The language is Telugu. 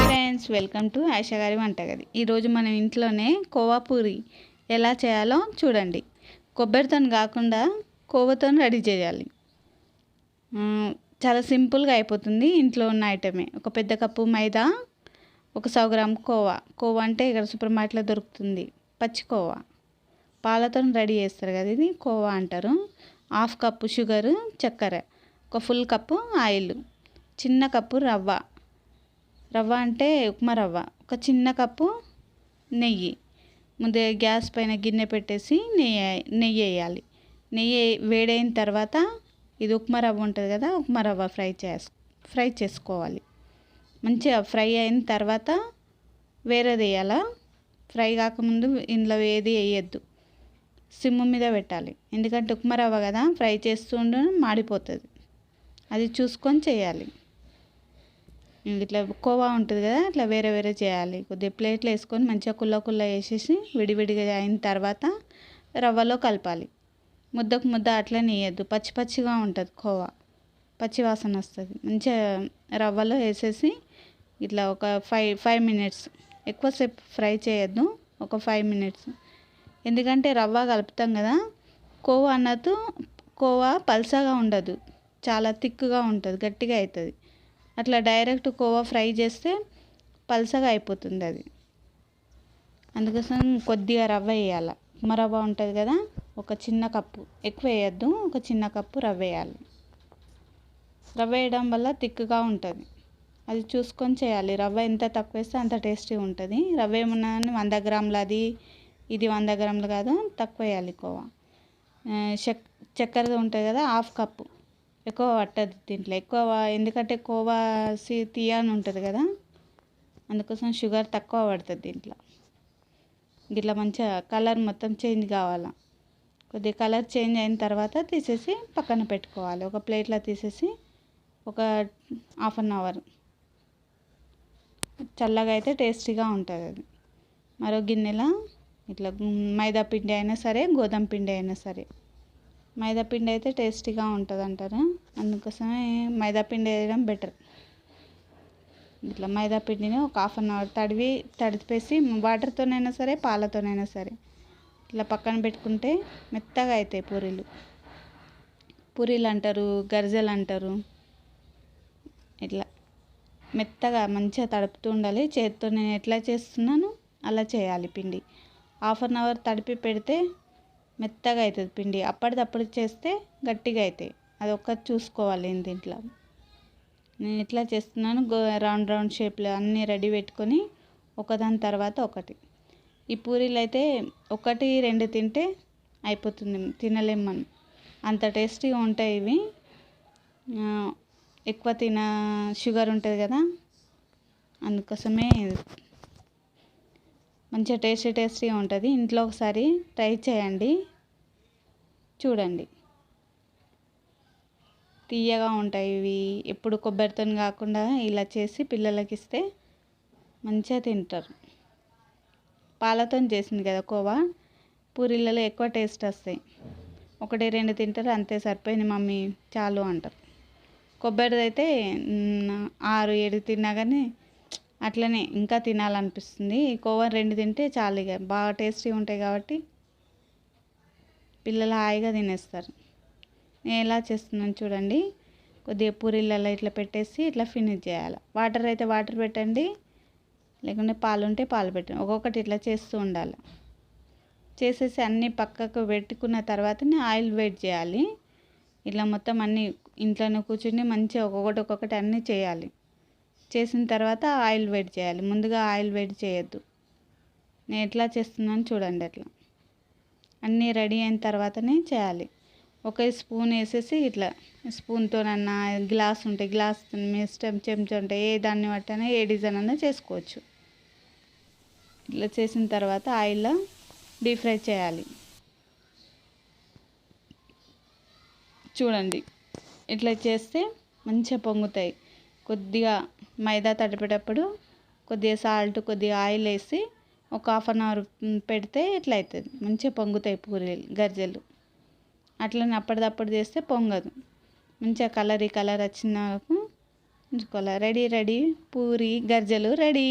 ఫ్రెండ్స్, వెల్కమ్ టు ఆయిషా గారి వంటగది. ఈరోజు మనం ఇంట్లోనే కోవా పూరి ఎలా చేయాలో చూడండి. కొబ్బరితో కాకుండా కోవతో రెడీ చేయాలి. చాలా సింపుల్గా అయిపోతుంది. ఇంట్లో ఉన్న ఐటమే. ఒక పెద్ద కప్పు మైదా, ఒక 100 గ్రామ్ కోవా. కోవా అంటే ఇక్కడ సూపర్ మార్కెట్లో దొరుకుతుంది. పచ్చి కోవా పాలతో రెడీ చేస్తారు కదా, ఇది కోవా అంటారు. 1/2 కప్పు షుగరు, చక్కెర, ఒక ఫుల్ కప్పు ఆయిల్, చిన్న కప్పు రవ్వ. రవ్వ అంటే ఉప్మా రవ్వ. ఒక చిన్న కప్పు నెయ్యి. ముందే గ్యాస్ పైన గిన్నె పెట్టేసి నెయ్యి వేయాలి. నెయ్యి వేడైన తర్వాత ఇది ఉప్మా రవ్వ ఉంటుంది కదా, ఉప్మా రవ్వ ఫ్రై చేసుకోవాలి. మంచిగా ఫ్రై అయిన తర్వాత వేరేది వేయాలా. ఫ్రై కాకముందు ఇందులో ఏది వేయద్దు, సిమ్ మీద పెట్టాలి. ఎందుకంటే ఉప్మా రవ్వ కదా, ఫ్రై చేస్తుండే మాడిపోతుంది. అది చూసుకొని చేయాలి. ఇట్లా కోవా ఉంటుంది కదా, ఇట్లా వేరే వేరే చేయాలి. కొద్దిగా ప్లేట్లు వేసుకొని మంచిగా కుల్ల వేసేసి విడివిడిగా అయిన తర్వాత రవ్వలో కలపాలి. ముద్దకు ముద్ద అట్లనే వేయద్దు, పచ్చి పచ్చిగా ఉంటుంది కోవా, పచ్చి వాసన వస్తుంది. మంచిగా రవ్వలో వేసేసి ఇట్లా ఒక 5 మినిట్స్, ఎక్కువసేపు ఫ్రై చేయొద్దు, ఒక 5 మినిట్స్. ఎందుకంటే రవ్వ కలుపుతాం కదా, కోవా పల్సగా ఉండదు, చాలా థిక్గా ఉంటుంది, గట్టిగా అవుతుంది. అట్లా డైరెక్ట్ కోవా ఫ్రై చేస్తే పల్సగా అయిపోతుంది అది. అందుకోసం కొద్దిగా రవ్వ వేయాలి. ఉప్మా రవ్వ ఉంటుంది కదా, ఒక చిన్న కప్పు, ఎక్కువ వేయద్దు, ఒక చిన్న కప్పు రవ్వ వేయాలి. రవ్వ వేయడం వల్ల థిక్గా ఉంటుంది. అది చూసుకొని చేయాలి. రవ్వ ఎంత తక్కువ వేస్తే అంత టేస్టీ ఉంటుంది. రవ్వ ఏమన్నా 100 గ్రాములు, ఇది 100 గ్రాములు కాదు, తక్కువ వేయాలి కోవా. చక్కెర ఉంటుంది కదా, 1/2 కప్పు. ఎక్కువ పట్టదు దీంట్లో, ఎందుకంటే కోవా తీయని ఉంటుంది కదా, అందుకోసం షుగర్ తక్కువ పడుతుంది దీంట్లో. ఇట్లా మంచిగా కలర్ మొత్తం చేంజ్ కావాలా. కొద్దిగా కలర్ చేంజ్ అయిన తర్వాత తీసేసి పక్కన పెట్టుకోవాలి. ఒక ప్లేట్లో తీసేసి ఒక 1/2 అవర్ చల్లగా అయితే టేస్టీగా ఉంటుంది అది. మరో గిన్నెలో ఇట్లా మైదా పిండి అయినా సరే, గోధుమ పిండి అయినా సరే, మైదా పిండి అయితే టేస్టీగా ఉంటుంది అంటారు, అందుకోసమే మైదా పిండి వేయడం బెటర్. ఇట్లా మైదా పిండిని ఒక 1/2 అవర్ తడిపేసి వాటర్తోనైనా సరే, పాలతోనైనా సరే ఇట్లా పక్కన పెట్టుకుంటే మెత్తగా అవుతాయి పూరీలు అంటారు, గర్జలు అంటారు. ఇట్లా మెత్తగా మంచిగా తడుపుతూ ఉండాలి. చేతితో నేను ఎట్లా చేస్తున్నాను అలా చేయాలి. పిండి 1/2 అవర్ తడిపి పెడితే మెత్తగా అవుతుంది పిండి. అప్పటిదప్పుడు చేస్తే గట్టిగా అవుతాయి. అది ఒక్కటి చూసుకోవాలి. దీంట్లో నేను ఎట్లా చేస్తున్నాను, రౌండ్ షేప్లో అన్నీ రెడీ పెట్టుకొని ఒకదాని తర్వాత ఒకటి. ఈ పూరీలు అయితే 1, 2 తింటే అయిపోతుంది, తినలేం మనం, అంత టేస్టీగా ఉంటాయి ఇవి. ఎక్కువ షుగర్ ఉంటుంది కదా, అందుకోసమే మంచిగా టేస్టీగా ఉంటుంది. ఇంట్లో ఒకసారి ట్రై చేయండి, చూడండి. తీయగా ఉంటాయి ఇవి. ఎప్పుడు కొబ్బరితో కాకుండా ఇలా చేసి పిల్లలకి ఇస్తే మంచిగా తింటారు. పాలతో చేసింది కదా కోవా, పూరీలలో ఎక్కువ టేస్ట్ వస్తాయి. 1, 2 తింటారు, అంతే, సరిపోయింది మమ్మీ చాలు అంటారు. కొబ్బరిది అయితే 6, 7 తిన్నా కానీ అట్లనే ఇంకా తినాలనిపిస్తుంది. కోవా 2 తింటే చాలు, ఇక బాగా టేస్టీగా ఉంటాయి కాబట్టి పిల్లలు హాయిగా తినేస్తారు. నేను ఎలా చేస్తున్నాను చూడండి. కొద్దిగా పూరీలలో ఇట్లా పెట్టేసి ఇట్లా ఫినిష్ చేయాలి. వాటర్ అయితే వాటర్ పెట్టండి, లేకుంటే పాలు ఉంటే పాలు పెట్టండి. ఒక్కొక్కటి ఇట్లా చేస్తూ ఉండాలి. చేసేసి అన్నీ పక్కకు పెట్టుకున్న తర్వాతనే ఆయిల్ వేడి చేయాలి. ఇట్లా మొత్తం అన్నీ ఇంట్లోనే కూర్చుని మంచిగా ఒక్కొక్కటి అన్నీ చేయాలి. చేసిన తర్వాత ఆయిల్ వేడి చేయాలి. ముందుగా ఆయిల్ వేడి చేయొద్దు. నేను ఎట్లా చేస్తున్నాను చూడండి. అట్లా అన్నీ రెడీ అయిన తర్వాతనే చేయాలి. ఒక స్పూన్ వేసేసి ఇట్లా స్పూన్తోనన్నా, గ్లాస్ ఉంటే గ్లాస్, మీ ఇష్టం, చెంచా ఉంటే ఏ దాన్ని బట్టైనా ఏ డిజైన్ అన్నా చేసుకోవచ్చు. ఇట్లా చేసిన తర్వాత ఆయిల్లో డీప్ ఫ్రై చేయాలి. చూడండి, ఇట్లా చేస్తే మంచిగా పొంగుతాయి. కొద్దిగా మైదా తడిపేటప్పుడు కొద్దిగా సాల్ట్, కొద్దిగా ఆయిల్ వేసి ఒక 1/2 అవర్ పెడితే ఇట్లా అవుతుంది, మంచిగా పొంగుతాయి పూరీలు, గర్జలు. అట్లనే అప్పటిదప్పుడు చేస్తే పొంగదు. మంచిగా కలర్ వచ్చిన ఉంచుకోవాలి. రెడీ రెడీ పూరి గర్జలు రెడీ.